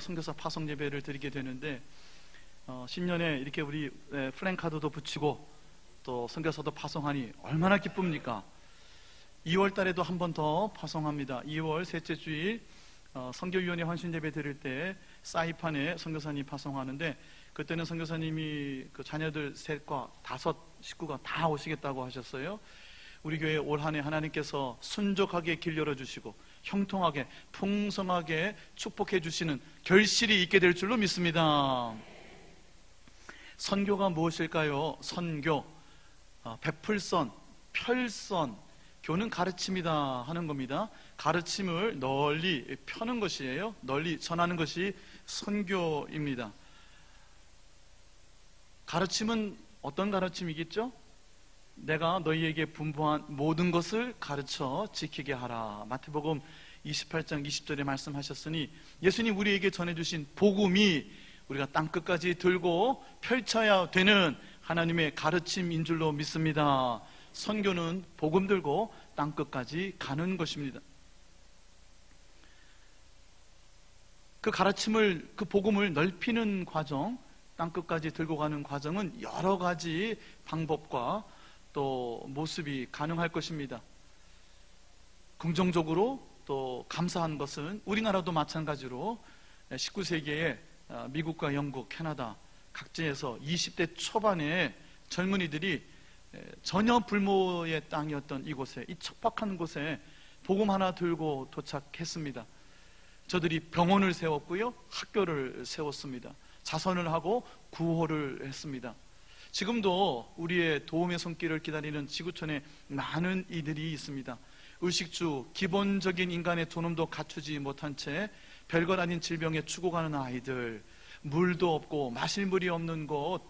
선교사 파송 예배를 드리게 되는데 신년에 이렇게 우리 플랜카드도 붙이고 또 선교사도 파송하니 얼마나 기쁩니까? 2월 달에도 한 번 더 파송합니다. 2월 셋째 주일 선교위원회 환신 예배 드릴 때 사이판에 선교사님 파송하는데, 그때는 선교사님이 그 자녀들 셋과 5 식구가 다 오시겠다고 하셨어요. 우리 교회 올 한 해 하나님께서 순족하게 길 열어주시고 형통하게 풍성하게 축복해 주시는 결실이 있게 될 줄로 믿습니다. 선교가 무엇일까요? 선교, 베풀선, 펼선, 교는 가르침이다 하는 겁니다. 가르침을 널리 펴는 것이에요. 널리 전하는 것이 선교입니다. 가르침은 어떤 가르침이겠죠? 내가 너희에게 분부한 모든 것을 가르쳐 지키게 하라. 마태복음 28장 20절에 말씀하셨으니, 예수님 우리에게 전해주신 복음이 우리가 땅끝까지 들고 펼쳐야 되는 하나님의 가르침인 줄로 믿습니다. 선교는 복음 들고 땅끝까지 가는 것입니다. 그 가르침을, 그 복음을 넓히는 과정, 땅끝까지 들고 가는 과정은 여러 가지 방법과 또 모습이 가능할 것입니다. 긍정적으로 또 감사한 것은 우리나라도 마찬가지로 19세기에 미국과 영국, 캐나다 각지에서 20대 초반의 젊은이들이 전혀 불모의 땅이었던 이곳에, 이 척박한 곳에 복음 하나 들고 도착했습니다. 저들이 병원을 세웠고요, 학교를 세웠습니다. 자선을 하고 구호를 했습니다. 지금도 우리의 도움의 손길을 기다리는 지구촌에 많은 이들이 있습니다. 의식주, 기본적인 인간의 존엄도 갖추지 못한 채 별것 아닌 질병에 죽어가는 아이들, 물도 없고 마실 물이 없는 곳,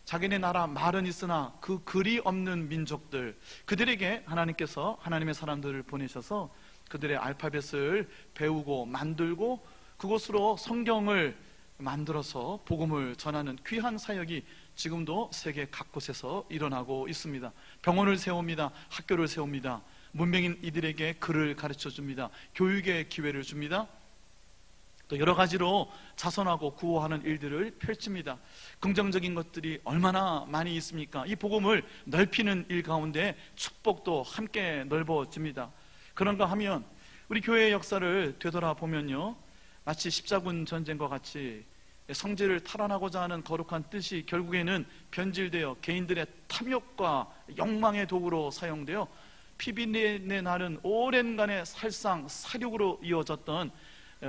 자기네 나라 말은 있으나 그 글이 없는 민족들, 그들에게 하나님께서 하나님의 사람들을 보내셔서 그들의 알파벳을 배우고 만들고 그곳으로 성경을 만들어서 복음을 전하는 귀한 사역이 지금도 세계 각곳에서 일어나고 있습니다. 병원을 세웁니다. 학교를 세웁니다. 문명인 이들에게 글을 가르쳐 줍니다. 교육의 기회를 줍니다. 또 여러 가지로 자선하고 구호하는 일들을 펼칩니다. 긍정적인 것들이 얼마나 많이 있습니까? 이 복음을 넓히는 일 가운데 축복도 함께 넓어집니다. 그런가 하면 우리 교회의 역사를 되돌아보면요, 마치 십자군 전쟁과 같이 성지를 탈환하고자 하는 거룩한 뜻이 결국에는 변질되어 개인들의 탐욕과 욕망의 도구로 사용되어 피비린내 나는 오랜간의 살상, 사륙으로 이어졌던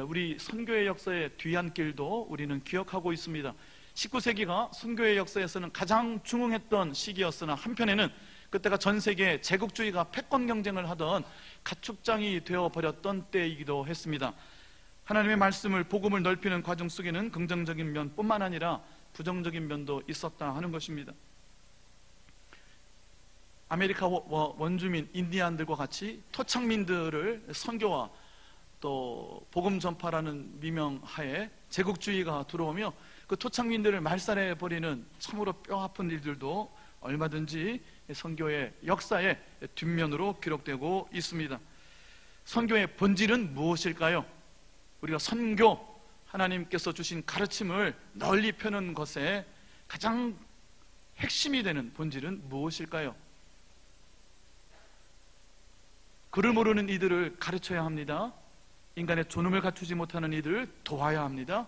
우리 선교의 역사의 뒤안길도 우리는 기억하고 있습니다. 19세기가 선교의 역사에서는 가장 중흥했던 시기였으나 한편에는 그때가 전 세계 제국주의가 패권 경쟁을 하던 가축장이 되어버렸던 때이기도 했습니다. 하나님의 말씀을, 복음을 넓히는 과정 속에는 긍정적인 면뿐만 아니라 부정적인 면도 있었다 하는 것입니다. 아메리카 원주민 인디안들과 같이 토착민들을 선교와 또 복음 전파라는 미명하에 제국주의가 들어오며 그 토착민들을 말살해버리는 참으로 뼈아픈 일들도 얼마든지 선교의 역사의 뒷면으로 기록되고 있습니다. 선교의 본질은 무엇일까요? 우리가 선교, 하나님께서 주신 가르침을 널리 펴는 것에 가장 핵심이 되는 본질은 무엇일까요? 글을 모르는 이들을 가르쳐야 합니다. 인간의 존엄을 갖추지 못하는 이들을 도와야 합니다.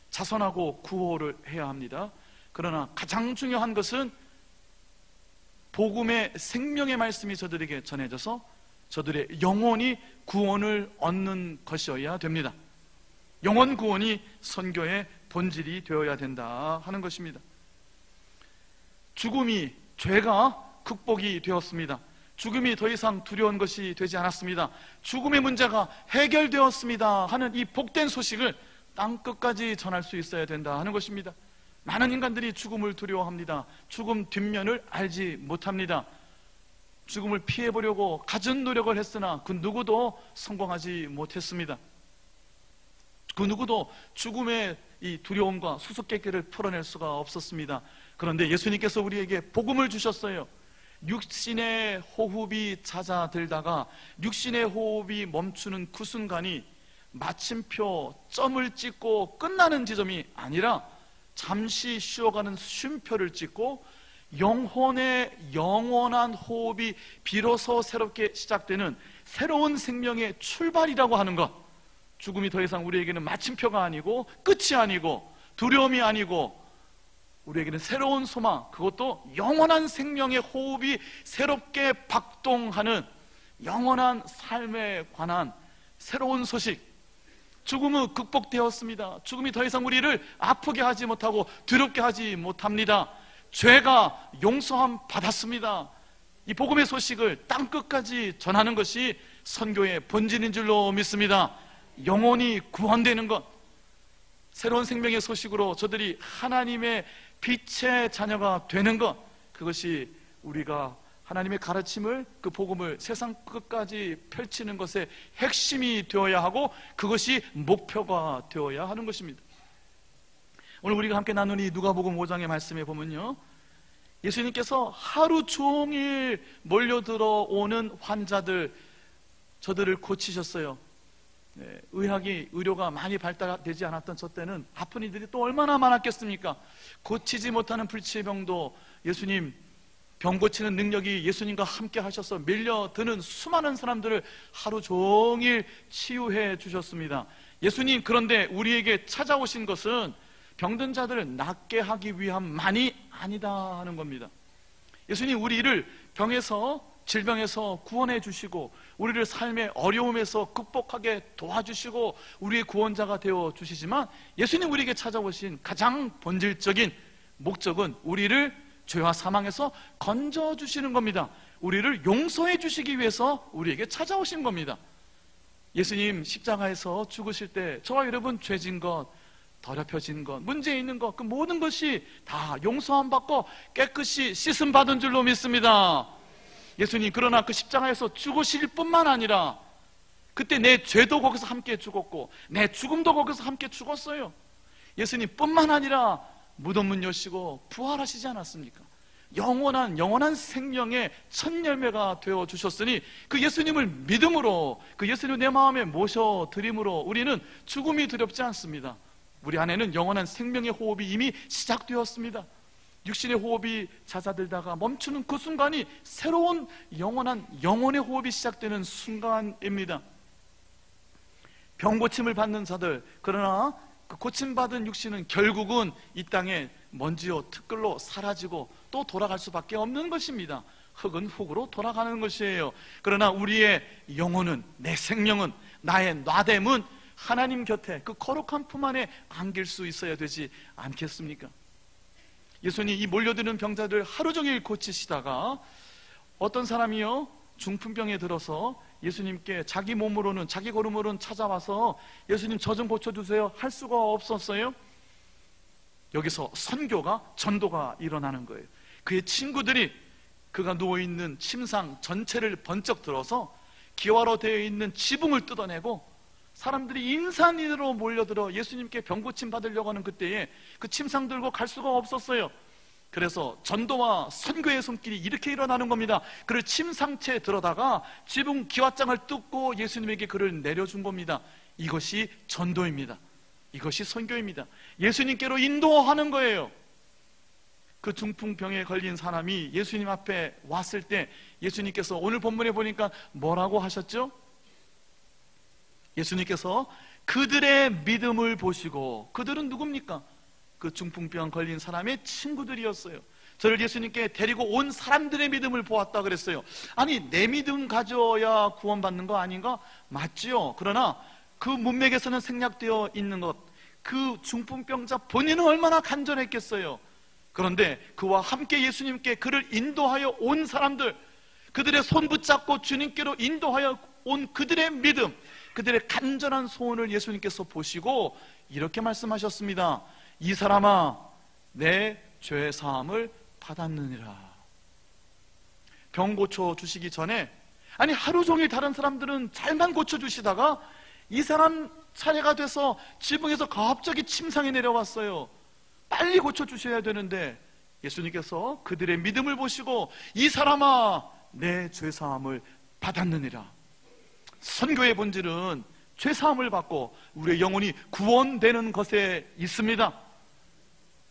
자선하고 구호를 해야 합니다. 그러나 가장 중요한 것은 복음의 생명의 말씀이 저들에게 전해져서 저들의 영혼이 구원을 얻는 것이어야 됩니다. 영혼 구원이 선교의 본질이 되어야 된다 하는 것입니다. 죽음이, 죄가 극복이 되었습니다. 죽음이 더 이상 두려운 것이 되지 않았습니다. 죽음의 문제가 해결되었습니다 하는 이 복된 소식을 땅끝까지 전할 수 있어야 된다 하는 것입니다. 많은 인간들이 죽음을 두려워합니다. 죽음 뒷면을 알지 못합니다. 죽음을 피해보려고 갖은 노력을 했으나 그 누구도 성공하지 못했습니다. 그 누구도 죽음의 이 두려움과 수수께끼를 풀어낼 수가 없었습니다. 그런데 예수님께서 우리에게 복음을 주셨어요. 육신의 호흡이 잦아들다가 육신의 호흡이 멈추는 그 순간이 마침표, 점을 찍고 끝나는 지점이 아니라 잠시 쉬어가는 쉼표를 찍고 영혼의 영원한 호흡이 비로소 새롭게 시작되는 새로운 생명의 출발이라고 하는 것. 죽음이 더 이상 우리에게는 마침표가 아니고 끝이 아니고 두려움이 아니고 우리에게는 새로운 소망, 그것도 영원한 생명의 호흡이 새롭게 박동하는 영원한 삶에 관한 새로운 소식. 죽음은 극복되었습니다. 죽음이 더 이상 우리를 아프게 하지 못하고 두렵게 하지 못합니다. 죄가 용서함 받았습니다. 이 복음의 소식을 땅끝까지 전하는 것이 선교의 본질인 줄로 믿습니다. 영혼이 구원되는 것, 새로운 생명의 소식으로 저들이 하나님의 빛의 자녀가 되는 것, 그것이 우리가 하나님의 가르침을, 그 복음을 세상 끝까지 펼치는 것의 핵심이 되어야 하고 그것이 목표가 되어야 하는 것입니다. 오늘 우리가 함께 나눈 이 누가복음 5장의 말씀에 보면요, 예수님께서 하루 종일 몰려들어 오는 환자들, 저들을 고치셨어요. 의료가 많이 발달되지 않았던 저 때는 아픈 이들이 또 얼마나 많았겠습니까? 고치지 못하는 불치병도 예수님, 병 고치는 능력이 예수님과 함께 하셔서 밀려드는 수많은 사람들을 하루 종일 치유해 주셨습니다. 예수님, 그런데 우리에게 찾아오신 것은 병든 자들을 낫게 하기 위함만이 아니다 하는 겁니다. 예수님, 우리를 병에서, 질병에서 구원해 주시고 우리를 삶의 어려움에서 극복하게 도와주시고 우리의 구원자가 되어 주시지만, 예수님 우리에게 찾아오신 가장 본질적인 목적은 우리를 죄와 사망에서 건져주시는 겁니다. 우리를 용서해 주시기 위해서 우리에게 찾아오신 겁니다. 예수님 십자가에서 죽으실 때 저와 여러분 죄진 것, 더럽혀진 것, 문제 있는 것, 그 모든 것이 다 용서함 받고 깨끗이 씻음 받은 줄로 믿습니다. 예수님, 그러나 그 십자가에서 죽으실 뿐만 아니라 그때 내 죄도 거기서 함께 죽었고 내 죽음도 거기서 함께 죽었어요. 예수님 뿐만 아니라 무덤문 여시고 부활하시지 않았습니까? 영원한 생명의 첫 열매가 되어 주셨으니 그 예수님을 믿음으로, 그 예수님을 내 마음에 모셔드림으로 우리는 죽음이 두렵지 않습니다. 우리 안에는 영원한 생명의 호흡이 이미 시작되었습니다. 육신의 호흡이 잦아들다가 멈추는 그 순간이 새로운 영혼의 호흡이 시작되는 순간입니다. 병 고침을 받는 자들, 그러나 그 고침받은 육신은 결국은 이 땅에 먼지요 티끌로 사라지고 또 돌아갈 수밖에 없는 것입니다. 흙은 흙으로 돌아가는 것이에요. 그러나 우리의 영혼은, 내 생명은, 나의 나됨은 하나님 곁에 그 거룩한 품 안에 안길 수 있어야 되지 않겠습니까? 예수님 이 몰려드는 병자들 하루 종일 고치시다가 어떤 사람이요 중풍병에 들어서 예수님께 자기 몸으로는, 자기 걸음으로는 찾아와서 예수님 저 좀 고쳐주세요 할 수가 없었어요. 여기서 선교가, 전도가 일어나는 거예요. 그의 친구들이 그가 누워있는 침상 전체를 번쩍 들어서 기와로 되어 있는 지붕을 뜯어내고 사람들이 인산인으로 몰려들어 예수님께 병 고침 받으려고 하는 그때에 그 침상 들고 갈 수가 없었어요. 그래서 전도와 선교의 손길이 이렇게 일어나는 겁니다. 그를 침상체에 들어다가 지붕 기와장을 뜯고 예수님에게 그를 내려준 겁니다. 이것이 전도입니다. 이것이 선교입니다. 예수님께로 인도하는 거예요. 그 중풍병에 걸린 사람이 예수님 앞에 왔을 때 예수님께서 오늘 본문에 보니까 뭐라고 하셨죠? 예수님께서 그들의 믿음을 보시고, 그들은 누굽니까? 그 중풍병 걸린 사람의 친구들이었어요. 저를 예수님께 데리고 온 사람들의 믿음을 보았다 그랬어요. 아니, 내 믿음 가져야 구원받는 거 아닌가? 맞지요. 그러나 그 문맥에서는 생략되어 있는 것, 그 중풍병자 본인은 얼마나 간절했겠어요. 그런데 그와 함께 예수님께 그를 인도하여 온 사람들, 그들의 손 붙잡고 주님께로 인도하여 온 그들의 믿음, 그들의 간절한 소원을 예수님께서 보시고 이렇게 말씀하셨습니다. 이 사람아, 내 죄 사함을 받았느니라. 병 고쳐주시기 전에, 아니 하루 종일 다른 사람들은 잘만 고쳐주시다가 이 사람 차례가 돼서 지붕에서 갑자기 침상에 내려왔어요. 빨리 고쳐주셔야 되는데 예수님께서 그들의 믿음을 보시고 이 사람아, 내 죄사함을 받았느니라. 선교의 본질은 죄사함을 받고 우리의 영혼이 구원되는 것에 있습니다.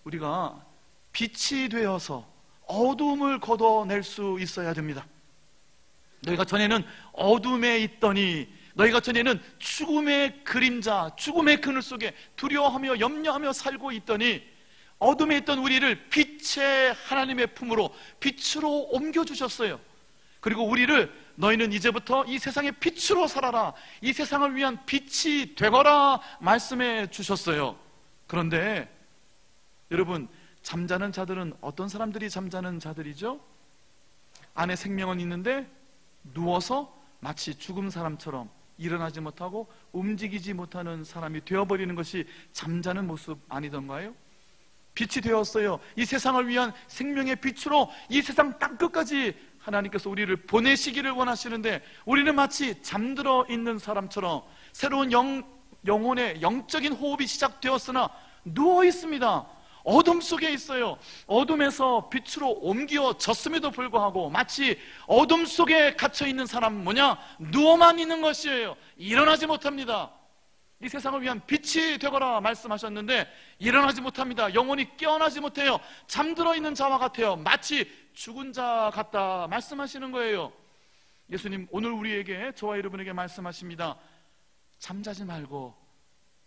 우리가 빛이 되어서 어둠을 걷어낼 수 있어야 됩니다. 너희가 전에는 어둠에 있더니, 너희가 전에는 죽음의 그림자, 죽음의 그늘 속에 두려워하며 염려하며 살고 있더니, 어둠에 있던 우리를 빛의 하나님의 품으로 빛으로 옮겨주셨어요. 그리고 우리를 너희는 이제부터 이 세상의 빛으로 살아라, 이 세상을 위한 빛이 되거라 말씀해 주셨어요. 그런데 여러분, 잠자는 자들은 어떤 사람들이 잠자는 자들이죠? 안에 생명은 있는데 누워서 마치 죽은 사람처럼 일어나지 못하고 움직이지 못하는 사람이 되어버리는 것이 잠자는 모습 아니던가요? 빛이 되었어요. 이 세상을 위한 생명의 빛으로 이 세상 땅끝까지 하나님께서 우리를 보내시기를 원하시는데, 우리는 마치 잠들어 있는 사람처럼 새로운 영혼의 영적인 호흡이 시작되었으나 누워 있습니다. 어둠 속에 있어요. 어둠에서 빛으로 옮겨졌음에도 불구하고 마치 어둠 속에 갇혀있는 사람 뭐냐? 누워만 있는 것이에요. 일어나지 못합니다. 이 세상을 위한 빛이 되거라 말씀하셨는데 일어나지 못합니다. 영혼이 깨어나지 못해요. 잠들어 있는 자와 같아요. 마치 죽은 자 같다 말씀하시는 거예요. 예수님 오늘 우리에게, 저와 여러분에게 말씀하십니다. 잠자지 말고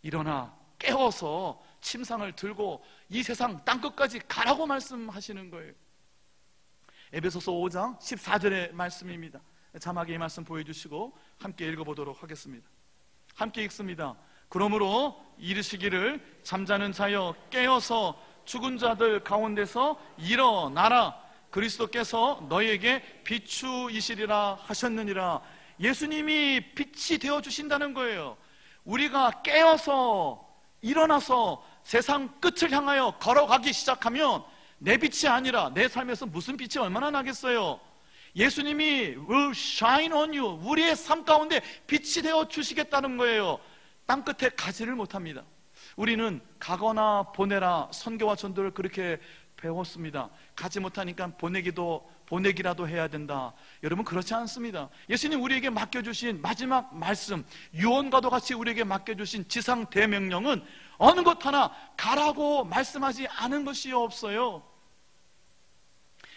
일어나 깨워서 침상을 들고 이 세상 땅끝까지 가라고 말씀하시는 거예요. 에베소서 5장 14절의 말씀입니다. 자막에 이 말씀 보여주시고 함께 읽어보도록 하겠습니다. 함께 읽습니다. 그러므로 이르시기를 잠자는 자여 깨어서 죽은 자들 가운데서 일어나라. 그리스도께서 너희에게 비추이시리라 하셨느니라. 예수님이 빛이 되어주신다는 거예요. 우리가 깨어서 일어나서 세상 끝을 향하여 걸어가기 시작하면 내 빛이 아니라 내 삶에서 무슨 빛이 얼마나 나겠어요? 예수님이 will shine on you, 우리의 삶 가운데 빛이 되어 주시겠다는 거예요. 땅끝에 가지를 못합니다. 우리는 가거나 보내라, 선교와 전도를 그렇게 배웠습니다. 가지 못하니까 보내기라도 해야 된다. 여러분 그렇지 않습니다. 예수님 우리에게 맡겨주신 마지막 말씀, 유언과도 같이 우리에게 맡겨주신 지상 대명령은 어느 것 하나 가라고 말씀하지 않은 것이 없어요.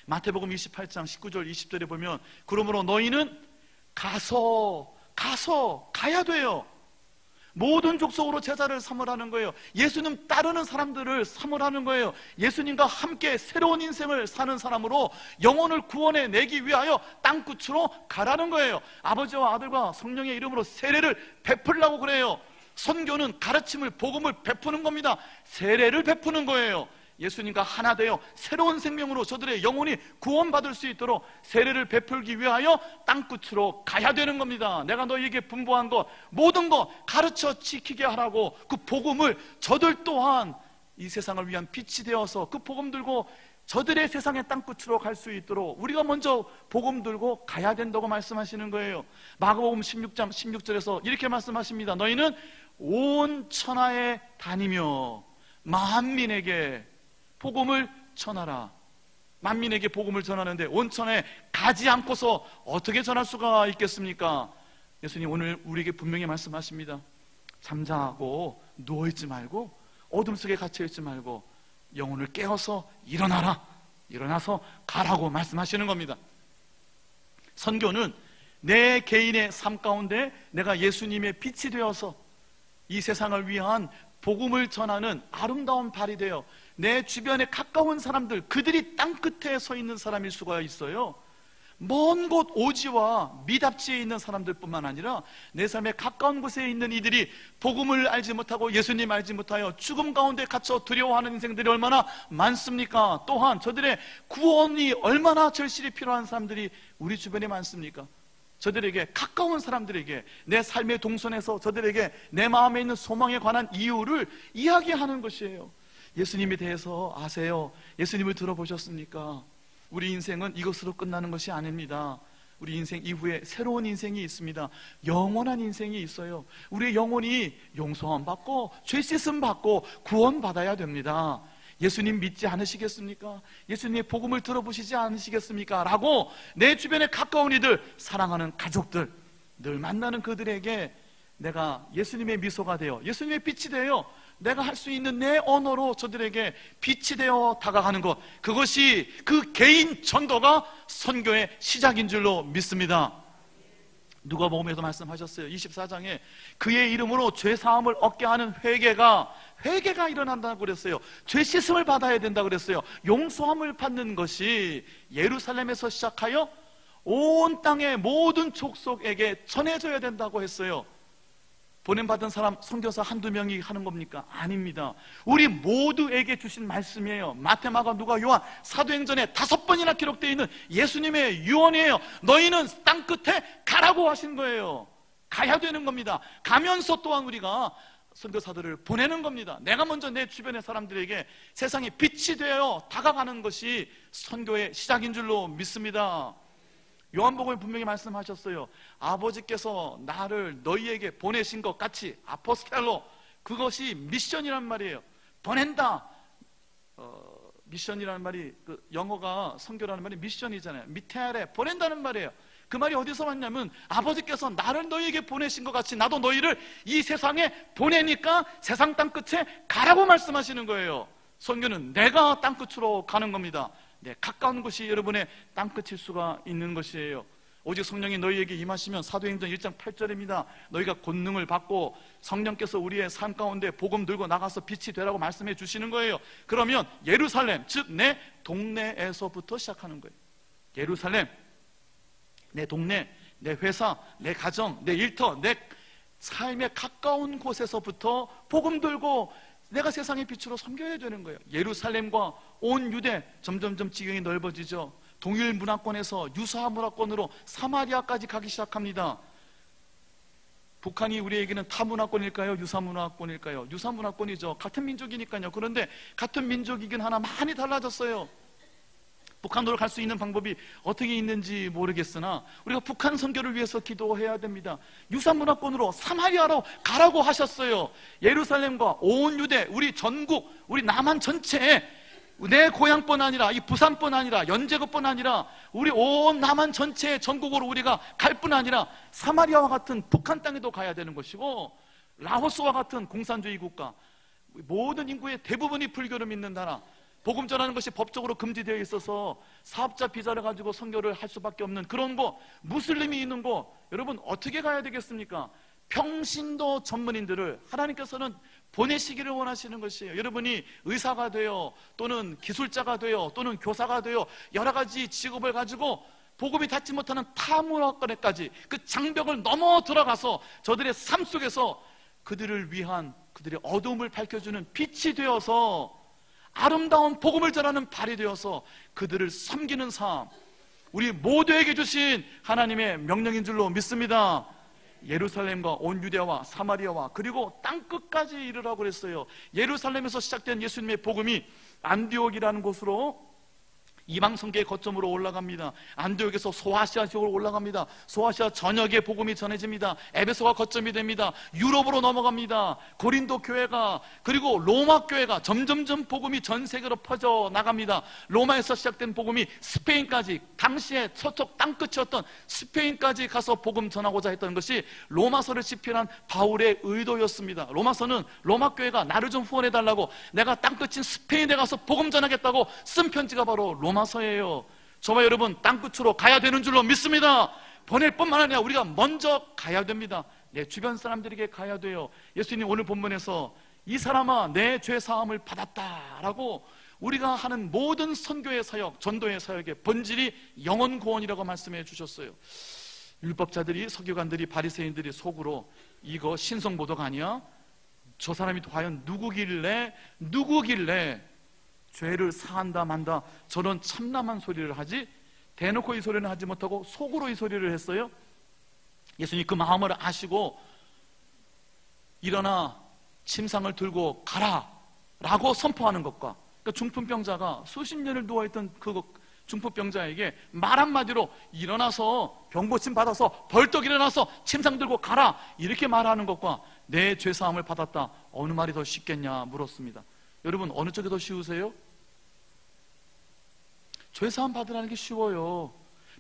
마태복음 28장 19절 20절에 보면 그러므로 너희는 가야 돼요. 모든 족속으로 제자를 삼으라는 거예요. 예수님 따르는 사람들을 삼으라는 거예요. 예수님과 함께 새로운 인생을 사는 사람으로 영혼을 구원해 내기 위하여 땅끝으로 가라는 거예요. 아버지와 아들과 성령의 이름으로 세례를 베풀라고 그래요. 선교는 가르침을, 복음을 베푸는 겁니다. 세례를 베푸는 거예요. 예수님과 하나 되어 새로운 생명으로 저들의 영혼이 구원받을 수 있도록 세례를 베풀기 위하여 땅끝으로 가야 되는 겁니다. 내가 너희에게 분부한 것 모든 것 가르쳐 지키게 하라고, 그 복음을 저들 또한 이 세상을 위한 빛이 되어서 그 복음 들고 저들의 세상의 땅끝으로 갈 수 있도록 우리가 먼저 복음 들고 가야 된다고 말씀하시는 거예요. 마가복음 16장 16절에서 이렇게 말씀하십니다. 너희는 온 천하에 다니며 만민에게 복음을 전하라. 만민에게 복음을 전하는데 온 천하에 가지 않고서 어떻게 전할 수가 있겠습니까? 예수님 오늘 우리에게 분명히 말씀하십니다. 잠자고 누워있지 말고 어둠 속에 갇혀있지 말고 영혼을 깨워서 일어나라. 일어나서 가라고 말씀하시는 겁니다. 선교는 내 개인의 삶 가운데 내가 예수님의 빛이 되어서 이 세상을 위한 복음을 전하는 아름다운 발이 되어 내 주변에 가까운 사람들, 그들이 땅끝에 서 있는 사람일 수가 있어요. 먼 곳 오지와 미답지에 있는 사람들 뿐만 아니라 내 삶에 가까운 곳에 있는 이들이 복음을 알지 못하고 예수님 알지 못하여 죽음 가운데 갇혀 두려워하는 인생들이 얼마나 많습니까? 또한 저들의 구원이 얼마나 절실히 필요한 사람들이 우리 주변에 많습니까? 저들에게, 가까운 사람들에게 내 삶의 동선에서 저들에게 내 마음에 있는 소망에 관한 이유를 이야기하는 것이에요. 예수님에 대해서 아세요? 예수님을 들어보셨습니까? 우리 인생은 이것으로 끝나는 것이 아닙니다. 우리 인생 이후에 새로운 인생이 있습니다. 영원한 인생이 있어요. 우리의 영혼이 용서함 받고 죄 씻음 받고 구원받아야 됩니다. 예수님 믿지 않으시겠습니까? 예수님의 복음을 들어보시지 않으시겠습니까? 라고 내 주변에 가까운 이들, 사랑하는 가족들, 늘 만나는 그들에게 내가 예수님의 미소가 되어 예수님의 빛이 되어 내가 할 수 있는 내 언어로 저들에게 빛이 되어 다가가는 것, 그것이 그 개인 전도가 선교의 시작인 줄로 믿습니다. 누가복음에도 말씀하셨어요. 24장에 그의 이름으로 죄사함을 얻게 하는 회개가 일어난다고 그랬어요. 죄 씻음을 받아야 된다고 그랬어요. 용서함을 받는 것이 예루살렘에서 시작하여 온 땅의 모든 족속에게 전해져야 된다고 했어요. 보냄받은 사람 선교사 한두 명이 하는 겁니까? 아닙니다. 우리 모두에게 주신 말씀이에요. 마태, 마가, 누가, 요한, 사도행전에 5번이나 기록되어 있는 예수님의 유언이에요. 너희는 땅끝에 가라고 하신 거예요. 가야 되는 겁니다. 가면서 또한 우리가 선교사들을 보내는 겁니다. 내가 먼저 내 주변의 사람들에게 세상에 빛이 되어 다가가는 것이 선교의 시작인 줄로 믿습니다. 요한복음에 분명히 말씀하셨어요. 아버지께서 나를 너희에게 보내신 것 같이, 아포스텔로, 그것이 미션이란 말이에요. 보낸다. 미션이라는 말이 영어가 선교라는 말이 미션이잖아요. 미테아레, 보낸다는 말이에요. 그 말이 어디서 왔냐면 아버지께서 나를 너희에게 보내신 것 같이 나도 너희를 이 세상에 보내니까 세상 땅끝에 가라고 말씀하시는 거예요. 선교는 내가 땅끝으로 가는 겁니다. 네, 가까운 곳이 여러분의 땅끝일 수가 있는 것이에요. 오직 성령이 너희에게 임하시면, 사도행전 1장 8절입니다. 너희가 권능을 받고 성령께서 우리의 삶 가운데 복음 들고 나가서 빛이 되라고 말씀해 주시는 거예요. 그러면 예루살렘, 즉 내 동네에서부터 시작하는 거예요. 예루살렘, 내 동네, 내 회사, 내 가정, 내 일터, 내 삶에 가까운 곳에서부터 복음 들고 내가 세상의 빛으로 섬겨야 되는 거예요. 예루살렘과 온 유대, 점점점 지경이 넓어지죠. 동일 문화권에서 유사 문화권으로 사마리아까지 가기 시작합니다. 북한이 우리에게는 타 문화권일까요? 유사 문화권일까요? 유사 문화권이죠. 같은 민족이니까요. 그런데 같은 민족이긴 하나 많이 달라졌어요. 북한으로 갈 수 있는 방법이 어떻게 있는지 모르겠으나 우리가 북한 선교를 위해서 기도해야 됩니다. 유사 문화권으로 사마리아로 가라고 하셨어요. 예루살렘과 온 유대, 우리 전국, 우리 남한 전체에, 내 고향뿐 아니라 이 부산뿐 아니라 연제구뿐 아니라 우리 온 남한 전체의 전국으로 우리가 갈 뿐 아니라 사마리아와 같은 북한 땅에도 가야 되는 것이고, 라오스와 같은 공산주의 국가, 모든 인구의 대부분이 불교를 믿는 나라, 복음 전하는 것이 법적으로 금지되어 있어서 사업자 비자를 가지고 선교를 할 수밖에 없는 그런 곳, 무슬림이 있는 곳, 여러분 어떻게 가야 되겠습니까? 평신도 전문인들을 하나님께서는 보내시기를 원하시는 것이에요. 여러분이 의사가 되어 또는 기술자가 되어 또는 교사가 되어 여러 가지 직업을 가지고 복음이 닿지 못하는 타문화권에까지 그 장벽을 넘어 들어가서 저들의 삶 속에서 그들을 위한, 그들의 어두움을 밝혀주는 빛이 되어서 아름다운 복음을 전하는 발이 되어서 그들을 섬기는 삶, 우리 모두에게 주신 하나님의 명령인 줄로 믿습니다. 예루살렘과 온 유대와 사마리아와 그리고 땅끝까지 이르라고 그랬어요. 예루살렘에서 시작된 예수님의 복음이 안디옥이라는 곳으로 이방 선교의 거점으로 올라갑니다. 안디옥에서 소아시아 지역으로 올라갑니다. 소아시아 전역에 복음이 전해집니다. 에베소가 거점이 됩니다. 유럽으로 넘어갑니다. 고린도 교회가, 그리고 로마 교회가 점점점 복음이 전 세계로 퍼져 나갑니다. 로마에서 시작된 복음이 스페인까지, 당시에 서쪽 땅끝이었던 스페인까지 가서 복음 전하고자 했던 것이 로마서를 집필한 바울의 의도였습니다. 로마서는 로마 교회가 나를 좀 후원해달라고, 내가 땅끝인 스페인에 가서 복음 전하겠다고 쓴 편지가 바로 로마서예요. 저와 여러분 땅끝으로 가야 되는 줄로 믿습니다. 보낼 뿐만 아니라 우리가 먼저 가야 됩니다. 내 주변 사람들에게 가야 돼요. 예수님 오늘 본문에서 이 사람아 내 죄 사함을 받았다라고 우리가 하는 모든 선교의 사역, 전도의 사역의 본질이 영혼 구원이라고 말씀해 주셨어요. 율법자들이, 서기관들이, 바리새인들이 속으로 이거 신성모독 아니야? 저 사람이 과연 누구길래 죄를 사한다 만다 저런 참남한 소리를 하지? 대놓고 이 소리는 하지 못하고 속으로 이 소리를 했어요. 예수님 그 마음을 아시고 일어나 침상을 들고 가라 라고 선포하는 것과, 그러니까 중풍병자가 수십 년을 누워있던 그 중풍병자에게 말 한마디로 일어나서 병고침 받아서 벌떡 일어나서 침상 들고 가라 이렇게 말하는 것과 내 죄사함을 받았다, 어느 말이 더 쉽겠냐 물었습니다. 여러분 어느 쪽이 더 쉬우세요? 죄사함 받으라는 게 쉬워요.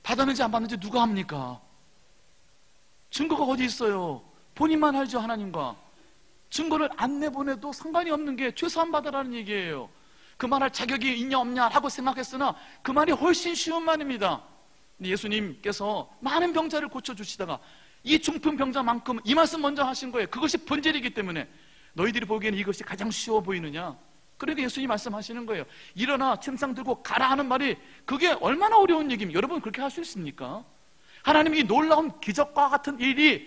받았는지 안 받는지 누가 합니까? 증거가 어디 있어요? 본인만 알죠, 하나님과. 증거를 안 내보내도 상관이 없는 게 최소한 받으라는 얘기예요. 그 말할 자격이 있냐 없냐 하고 생각했으나 그 말이 훨씬 쉬운 말입니다. 예수님께서 많은 병자를 고쳐주시다가 이 중풍 병자만큼 이 말씀 먼저 하신 거예요. 그것이 본질이기 때문에. 너희들이 보기에는 이것이 가장 쉬워 보이느냐? 그러니까 예수님이 말씀하시는 거예요. 일어나 침상 들고 가라 하는 말이 그게 얼마나 어려운 얘기입니까? 여러분 그렇게 할 수 있습니까? 하나님이 놀라운 기적과 같은 일이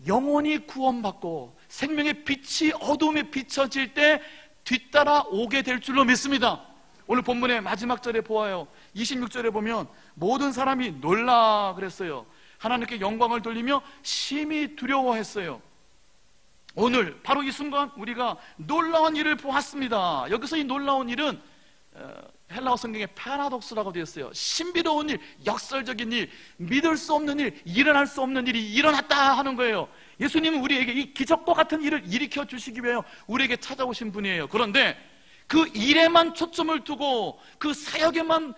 영혼이 구원받고 생명의 빛이 어둠에 비춰질 때 뒤따라 오게 될 줄로 믿습니다. 오늘 본문의 마지막 절에 보아요. 26절에 보면 모든 사람이 놀라 그랬어요. 하나님께 영광을 돌리며 심히 두려워했어요. 오늘 바로 이 순간 우리가 놀라운 일을 보았습니다. 여기서 이 놀라운 일은 헬라어 성경에 파라독스라고 되어 있어요. 신비로운 일, 역설적인 일, 믿을 수 없는 일, 일어날 수 없는 일이 일어났다 하는 거예요. 예수님은 우리에게 이 기적과 같은 일을 일으켜 주시기 위해 우리에게 찾아오신 분이에요. 그런데 그 일에만 초점을 두고 그 사역에만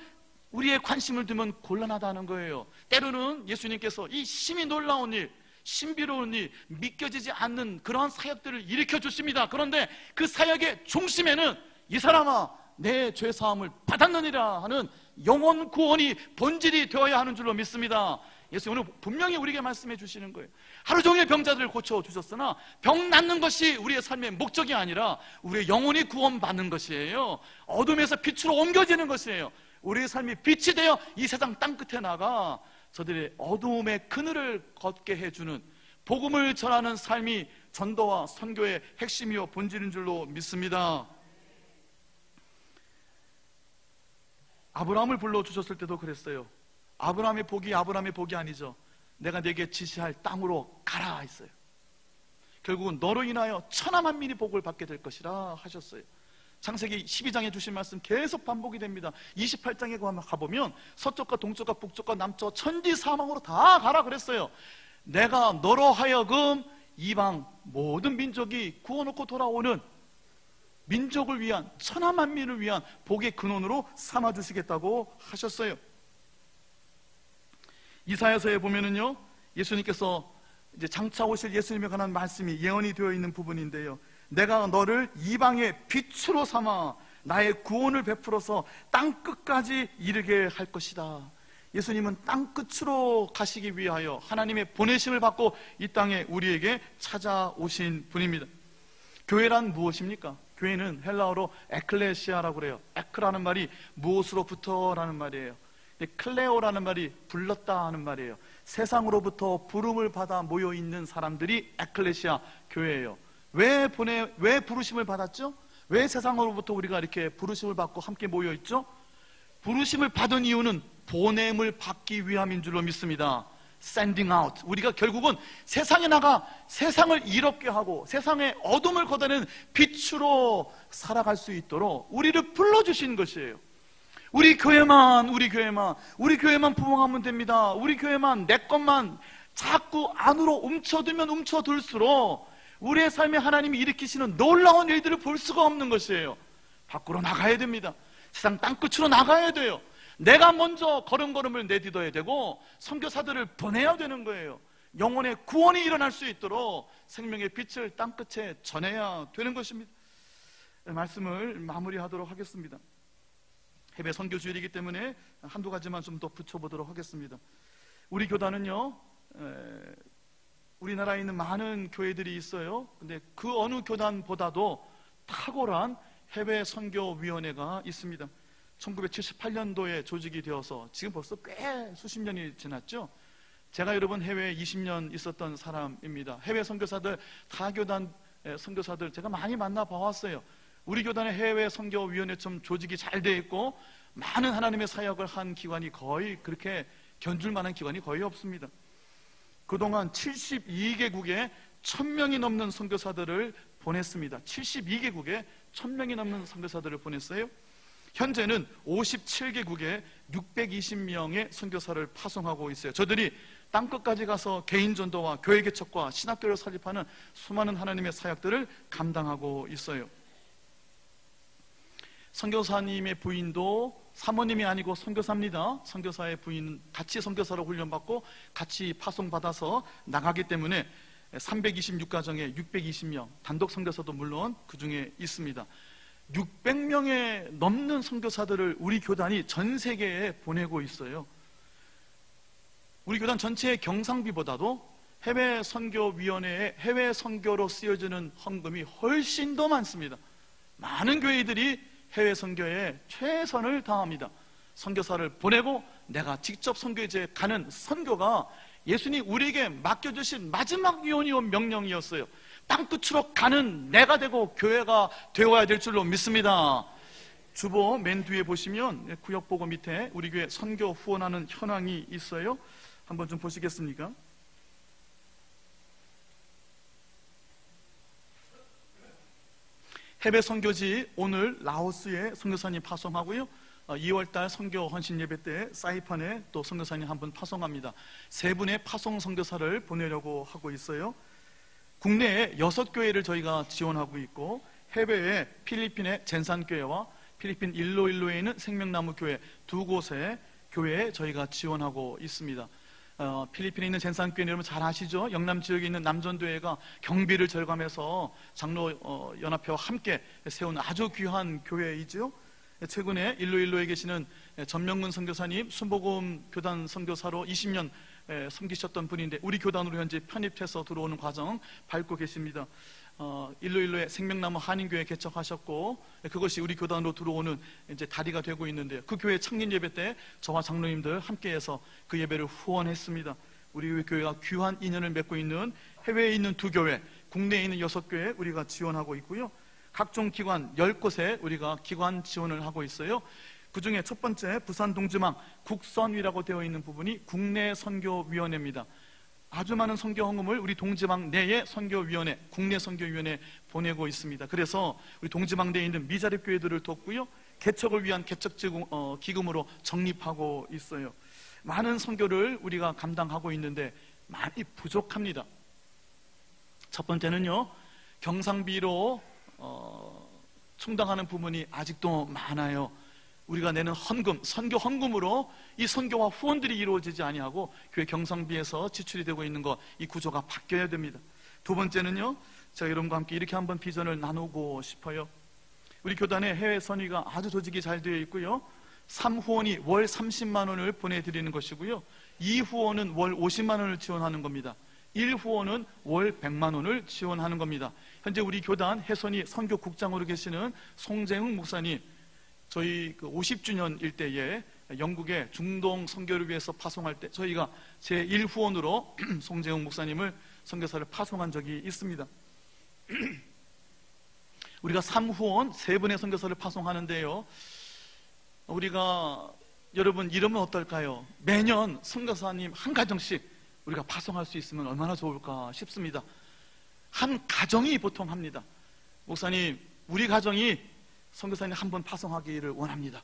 우리의 관심을 두면 곤란하다는 거예요. 때로는 예수님께서 이 심히 놀라운 일, 신비로운 일, 믿겨지지 않는 그러한 사역들을 일으켜 주십니다. 그런데 그 사역의 중심에는 이 사람아 내 죄사함을 받았느니라 하는 영혼 구원이 본질이 되어야 하는 줄로 믿습니다. 예수 오늘 분명히 우리에게 말씀해 주시는 거예요. 하루 종일 병자들을 고쳐주셨으나 병 낫는 것이 우리의 삶의 목적이 아니라 우리의 영혼이 구원받는 것이에요. 어둠에서 빛으로 옮겨지는 것이에요. 우리의 삶이 빛이 되어 이 세상 땅끝에 나가 저들의 어두움의 그늘을 걷게 해주는 복음을 전하는 삶이 전도와 선교의 핵심이요 본질인 줄로 믿습니다. 아브라함을 불러주셨을 때도 그랬어요. 아브라함의 복이 아니죠. 내가 네게 지시할 땅으로 가라 했어요. 결국은 너로 인하여 천하만민이 복을 받게 될 것이라 하셨어요. 창세기 12장에 주신 말씀 계속 반복이 됩니다. 28장에 가보면 서쪽과 동쪽과 북쪽과 남쪽 천지 사망으로 다 가라 그랬어요. 내가 너로 하여금 이방 모든 민족이 구워놓고 돌아오는 민족을 위한 천하만민을 위한 복의 근원으로 삼아주시겠다고 하셨어요. 이사야서에 보면은요 예수님께서 이제 장차 오실 예수님에 관한 말씀이 예언이 되어 있는 부분인데요, 내가 너를 이방의 빛으로 삼아 나의 구원을 베풀어서 땅끝까지 이르게 할 것이다. 예수님은 땅끝으로 가시기 위하여 하나님의 보내심을 받고 이 땅에 우리에게 찾아오신 분입니다. 교회란 무엇입니까? 교회는 헬라어로 에클레시아라고 그래요. 에크라는 말이 무엇으로부터라는 말이에요. 클레오라는 말이 불렀다 하는 말이에요. 세상으로부터 부름을 받아 모여있는 사람들이 에클레시아 교회예요. 왜 부르심을 받았죠? 왜 세상으로부터 우리가 이렇게 부르심을 받고 함께 모여있죠? 부르심을 받은 이유는 보냄을 받기 위함인 줄로 믿습니다. Sending out. 우리가 결국은 세상에 나가 세상을 이롭게 하고 세상의 어둠을 걷어내는 빛으로 살아갈 수 있도록 우리를 불러주신 것이에요. 우리 교회만 부흥하면 됩니다. 우리 교회만 내 것만 자꾸 안으로 움켜들면 움켜들수록 우리의 삶에 하나님이 일으키시는 놀라운 일들을 볼 수가 없는 것이에요. 밖으로 나가야 됩니다. 세상 땅끝으로 나가야 돼요. 내가 먼저 걸음걸음을 내딛어야 되고 선교사들을 보내야 되는 거예요. 영혼의 구원이 일어날 수 있도록 생명의 빛을 땅끝에 전해야 되는 것입니다. 말씀을 마무리하도록 하겠습니다. 해외 선교주일이기 때문에 한두 가지만 좀 더 붙여보도록 하겠습니다. 우리 교단은요 우리나라에 있는 많은 교회들이 있어요. 근데 그 어느 교단보다도 탁월한 해외 선교위원회가 있습니다. 1978년도에 조직이 되어서 지금 벌써 꽤 수십 년이 지났죠. 제가 여러분 해외에 20년 있었던 사람입니다. 해외 선교사들, 타교단 선교사들 제가 많이 만나봐왔어요. 우리 교단의 해외 선교위원회처럼 조직이 잘 돼 있고 많은 하나님의 사역을 한 기관이 거의 그렇게 견줄 만한 기관이 거의 없습니다. 그동안 72개국에 1000명이 넘는 선교사들을 보냈습니다. 72개국에 1000명이 넘는 선교사들을 보냈어요. 현재는 57개국에 620명의 선교사를 파송하고 있어요. 저들이 땅끝까지 가서 개인 전도와 교회 개척과 신학교를 설립하는 수많은 하나님의 사역들을 감당하고 있어요. 선교사님의 부인도 사모님이 아니고 선교사입니다. 선교사의 부인은 같이 선교사로 훈련받고 같이 파송받아서 나가기 때문에 326가정에 620명, 단독 선교사도 물론 그 중에 있습니다. 600명에 넘는 선교사들을 우리 교단이 전 세계에 보내고 있어요. 우리 교단 전체의 경상비보다도 해외 선교위원회에 해외 선교로 쓰여지는 헌금이 훨씬 더 많습니다. 많은 교회들이 해외 선교에 최선을 다합니다. 선교사를 보내고 내가 직접 선교지에 가는 선교가 예수님이 우리에게 맡겨주신 마지막 유언이요 명령이었어요. 땅끝으로 가는 내가 되고 교회가 되어야 될 줄로 믿습니다. 주보 맨 뒤에 보시면 구역보고 밑에 우리 교회 선교 후원하는 현황이 있어요. 한번 좀 보시겠습니까? 해외 선교지 오늘 라오스에 선교사님 파송하고요. 2월달 선교 헌신 예배 때 사이판에 또 선교사님 한 분 파송합니다. 3분의 파송 선교사를 보내려고 하고 있어요. 국내에 6교회를 저희가 지원하고 있고 해외에 필리핀의 젠산교회와 필리핀 일로일로에 있는 생명나무 교회 2곳의 교회에 저희가 지원하고 있습니다. 필리핀에 있는 젠산교회 여러분 잘 아시죠? 영남 지역에 있는 남전교회가 경비를 절감해서 장로 연합회와 함께 세운 아주 귀한 교회이죠. 최근에 일로일로에 계시는 전명근 선교사님 순복음 교단 선교사로 20년 섬기셨던 분인데 우리 교단으로 현재 편입해서 들어오는 과정 밟고 계십니다. 일로일로에 생명나무 한인교회 개척하셨고 그것이 우리 교단으로 들어오는 이제 다리가 되고 있는데요. 그 교회 창립 예배 때 저와 장로님들 함께해서 그 예배를 후원했습니다. 우리 교회가 귀한 인연을 맺고 있는 해외에 있는 2교회, 국내에 있는 6교회 우리가 지원하고 있고요. 각종 기관 10곳에 우리가 기관 지원을 하고 있어요. 그 중에 첫 번째 부산 동지망 국선위라고 되어 있는 부분이 국내 선교위원회입니다. 아주 많은 선교 헌금을 우리 동지방 내에 선교위원회, 국내 선교위원회에 보내고 있습니다. 그래서 우리 동지방 내에 있는 미자립 교회들을 돕고요. 개척을 위한 개척 기금으로 적립하고 있어요. 많은 선교를 우리가 감당하고 있는데 많이 부족합니다. 첫 번째는요, 경상비로 충당하는 부분이 아직도 많아요. 우리가 내는 헌금, 선교 헌금으로 이 선교와 후원들이 이루어지지 아니하고 교회 경상비에서 지출이 되고 있는 것, 이 구조가 바뀌어야 됩니다. 두 번째는요, 제가 여러분과 함께 이렇게 한번 비전을 나누고 싶어요. 우리 교단의 해외 선의가 아주 조직이 잘 되어 있고요. 3후원이 월 30만 원을 보내드리는 것이고요. 2후원은 월 50만 원을 지원하는 겁니다. 1후원은 월 100만 원을 지원하는 겁니다. 현재 우리 교단 해선이 선교국장으로 계시는 송재흥 목사님, 저희 50주년 일때에 영국에 중동 선교를 위해서 파송할 때 저희가 제1후원으로 송재흥 목사님을 선교사를 파송한 적이 있습니다. 우리가 3후원 3분의 선교사를 파송하는데요, 우리가 여러분 이러면 어떨까요? 매년 선교사님 한 가정씩 우리가 파송할 수 있으면 얼마나 좋을까 싶습니다. 한 가정이 보통 합니다. 목사님, 우리 가정이 선교사님 한 번 파송하기를 원합니다.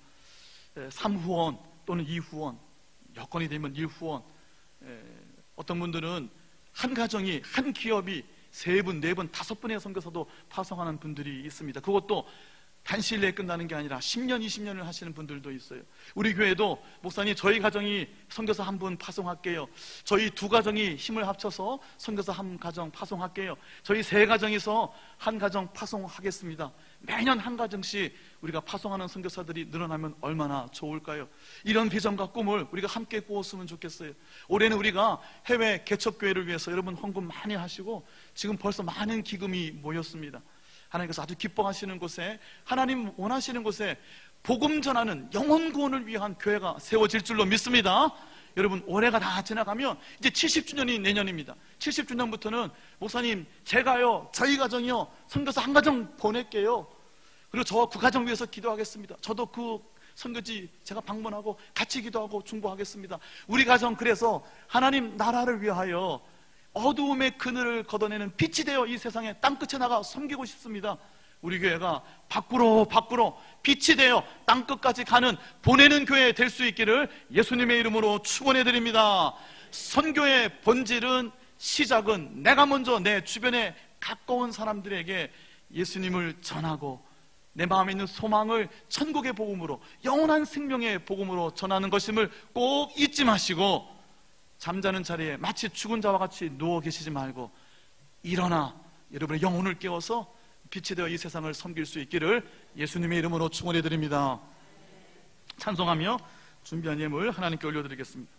3후원 또는 2후원, 여건이 되면 1후원. 어떤 분들은 한 가정이, 한 기업이 3분, 4분, 5분의 선교사도 파송하는 분들이 있습니다. 그것도 단시일 내에 끝나는 게 아니라 10년, 20년을 하시는 분들도 있어요. 우리 교회도 목사님 저희 가정이 선교사 한 분 파송할게요. 저희 2가정이 힘을 합쳐서 선교사 한 가정 파송할게요. 저희 3가정에서 한 가정 파송하겠습니다. 매년 한 가정씩 우리가 파송하는 선교사들이 늘어나면 얼마나 좋을까요? 이런 비전과 꿈을 우리가 함께 꾸었으면 좋겠어요. 올해는 우리가 해외 개척교회를 위해서 여러분 헌금 많이 하시고 지금 벌써 많은 기금이 모였습니다. 하나님께서 아주 기뻐하시는 곳에, 하나님 원하시는 곳에 복음 전하는 영혼 구원을 위한 교회가 세워질 줄로 믿습니다. 여러분, 올해가 다 지나가면 이제 70주년이 내년입니다. 70주년부터는 목사님 제가요, 저희 가정이요, 선교사 한 가정 보낼게요. 그리고 저와 그 가정 위해서 기도하겠습니다. 저도 그 선교지 제가 방문하고 같이 기도하고 중보하겠습니다. 우리 가정 그래서 하나님 나라를 위하여 어두움의 그늘을 걷어내는 빛이 되어 이 세상에 땅끝에 나가 섬기고 싶습니다. 우리 교회가 밖으로 빛이 되어 땅끝까지 가는 보내는 교회 될 수 있기를 예수님의 이름으로 축원해 드립니다. 선교의 본질은, 시작은 내가 먼저 내 주변에 가까운 사람들에게 예수님을 전하고 내 마음에 있는 소망을 천국의 복음으로, 영원한 생명의 복음으로 전하는 것임을 꼭 잊지 마시고 잠자는 자리에 마치 죽은 자와 같이 누워 계시지 말고 일어나 여러분의 영혼을 깨워서 빛이 되어 이 세상을 섬길 수 있기를 예수님의 이름으로 축원해 드립니다. 찬송하며 준비한 예물 하나님께 올려드리겠습니다.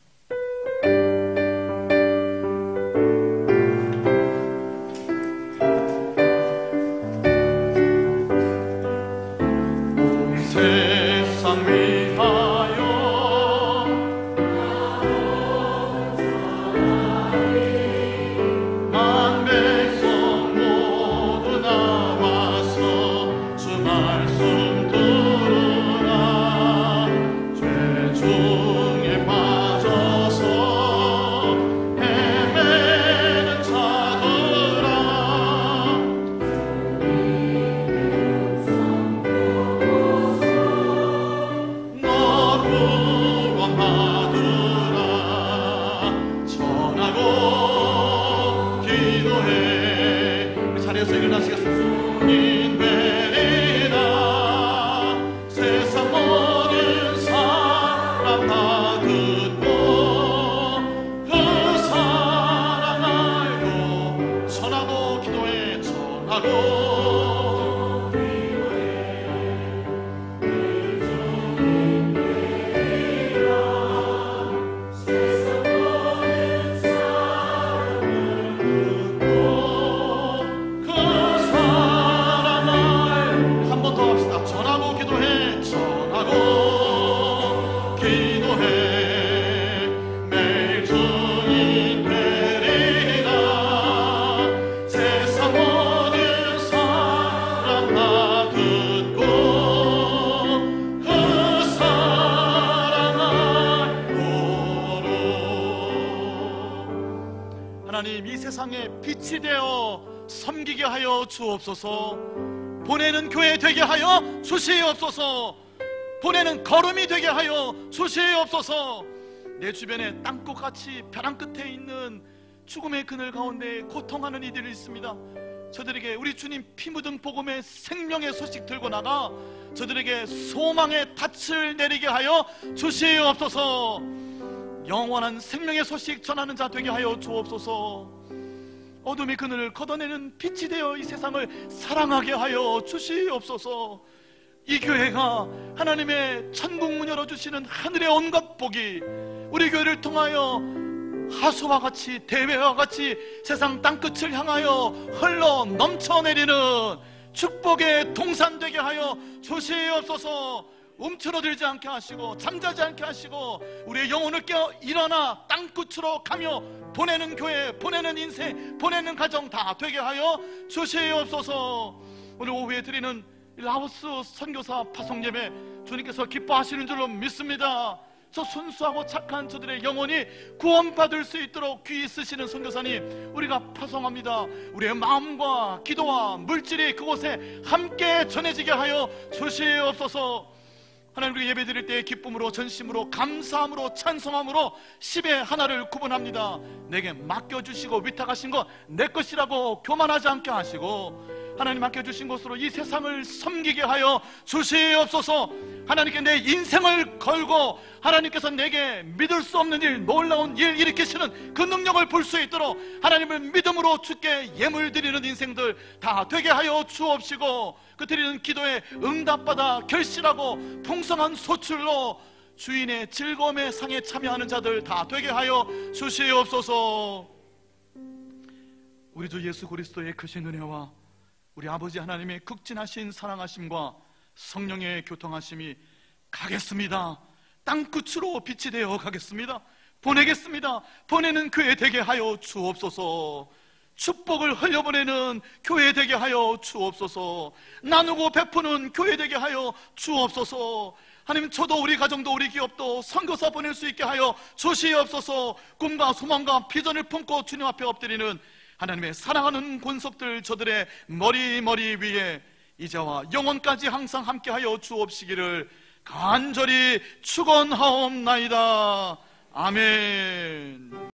세상 위하여 만 백성 모두 나와서 주 말씀 들으라. 죄 중에 빠져서 헤매는 자들아, 너 구원하두라. 전하고 기도해. 이 자리에서 일어나시겠습니다. 인베리나 세상 모든 사람 다 듣고 그 사랑 알고 전하고 기도해. 전하고 하나님, 이 세상에 빛이 되어 섬기게 하여 주옵소서. 보내는 교회 되게 하여 주시옵소서. 보내는 걸음이 되게 하여 주시옵소서. 내 주변에 땅끝같이 벼랑 끝에 있는 죽음의 그늘 가운데 고통하는 이들이 있습니다. 저들에게 우리 주님 피 묻은 복음의 생명의 소식 들고 나가 저들에게 소망의 닻을 내리게 하여 주시옵소서. 영원한 생명의 소식 전하는 자 되게 하여 주옵소서. 어둠의 그늘을 걷어내는 빛이 되어 이 세상을 사랑하게 하여 주시옵소서. 이 교회가 하나님의 천국 문 열어주시는 하늘의 온갖 복이 우리 교회를 통하여 하수와 같이 대회와 같이 세상 땅끝을 향하여 흘러 넘쳐내리는 축복의 동산 되게 하여 주시옵소서. 움츠러들지 않게 하시고 잠자지 않게 하시고 우리의 영혼을 깨어 일어나 땅끝으로 가며 보내는 교회, 보내는 인생, 보내는 가정 다 되게 하여 주시옵소서. 오늘 오후에 드리는 라오스 선교사 파송예배 주님께서 기뻐하시는 줄로 믿습니다. 저 순수하고 착한 저들의 영혼이 구원받을 수 있도록 귀히 쓰시는 선교사님, 우리가 파송합니다. 우리의 마음과 기도와 물질이 그곳에 함께 전해지게 하여 주시옵소서. 하나님, 우리 예배 드릴 때 기쁨으로, 전심으로, 감사함으로, 찬송함으로 10의 하나를 구분합니다. 내게 맡겨주시고 위탁하신 것 내 것이라고 교만하지 않게 하시고 하나님 맡겨주신 것으로 이 세상을 섬기게 하여 주시옵소서. 하나님께 내 인생을 걸고 하나님께서 내게 믿을 수 없는 일, 놀라운 일 일으키시는 그 능력을 볼 수 있도록 하나님을 믿음으로 주께 예물 드리는 인생들 다 되게 하여 주옵시고 그 드리는 기도에 응답받아 결실하고 풍성한 소출로 주인의 즐거움의 상에 참여하는 자들 다 되게 하여 주시옵소서. 우리 주 예수 그리스도의 크신 은혜와 우리 아버지 하나님의 극진하신 사랑하심과 성령의 교통하심이 가겠습니다. 땅끝으로 빛이 되어 가겠습니다. 보내겠습니다. 보내는 교회 되게 하여 주옵소서. 축복을 흘려보내는 교회 되게 하여 주옵소서. 나누고 베푸는 교회 되게 하여 주옵소서. 하나님, 저도 우리 가정도 우리 기업도 선교사 보낼 수 있게 하여 주시옵소서. 꿈과 소망과 비전을 품고 주님 앞에 엎드리는 하나님의 사랑하는 권속들 저들의 머리 위에 이제와 영원까지 항상 함께하여 주옵시기를 간절히 축원하옵나이다. 아멘.